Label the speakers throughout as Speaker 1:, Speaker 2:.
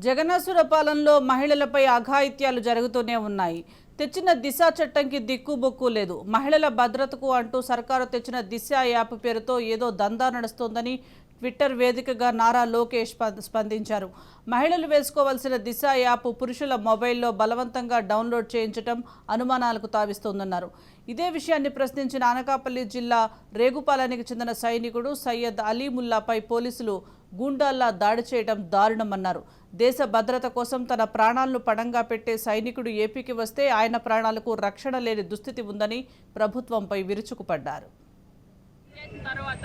Speaker 1: జగనాసుర పాలనలో మహిళలపై అఘాయిత్యాలు జరుగుతూనే ఉన్నాయి. తెచ్చిన దిశ చట్టంకి దిక్కుబొక్కు లేదు. మహిళల భద్రతకు అంటూ సర్కారు తెచ్చిన దిశ యాప్ పేరుతో ఏదో దందా నడుస్తోందని ట్విట్టర్ వేదికగా నారా లోకేష్ స్పందించారు. మహిళలు వేసుకోవాల్సిన దిశ యాప్ పురుషుల మొబైల్లో బలవంతంగా డౌన్లోడ్ చేయించడం అనుమానాలకు తావిస్తోందన్నారు. ఇదే విషయాన్ని ప్రశ్నించిన అనకాపల్లి జిల్లా రేగుపాలెనికి చెందిన సైనికుడు సయ్యద్ అలీముల్లాపై పోలీసులు గూండాల్లా దాడి చేయడం దారుణమన్నారు. దేశ భద్రత కోసం తన ప్రాణాలను పణంగా పెట్టే సైనికుడు ఏపీకి వస్తే ఆయన ప్రాణాలకు రక్షణ లేని దుస్థితి ఉందని ప్రభుత్వంపై విరుచుకుపడ్డారు.
Speaker 2: తర్వాత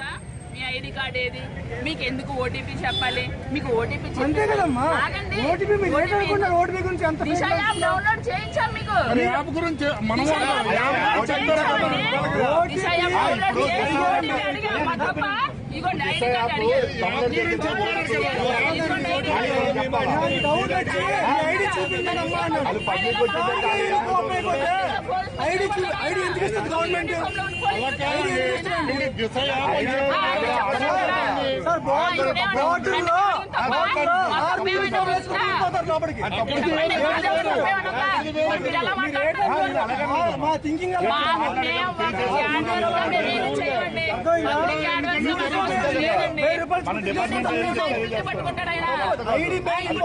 Speaker 2: మీ ఐడి కార్డ్ ఏది, మీకు ఎందుకు ఓటీపీ చెప్పాలి, మీకు ఓటీపీ
Speaker 3: అంతే కదమ్మా. ఓటీపీ మీరు ఏమనుకుంటున్నారు? ఓటీపీ గురించి అంత
Speaker 2: దిశ యాప్ డౌన్లోడ్ చేయించాం. మీకు
Speaker 4: యాప్ గురించి మనం
Speaker 2: దిశ యాప్ డౌన్లోడ్ చేసి ఓటీపీ అడిగాం తప్ప. ఇగోండి ఐడి కార్డ్ అడిగాం.
Speaker 3: డౌన్లోడ్ చేసి ఐడి చూపించండమ్మా అన్నారు. ఐడి ఎందుకు ఇస్తుంది గవర్నమెంట్? సార్ బాటిల్లో మా థింకింగ్ ఐడి బ్యాంక్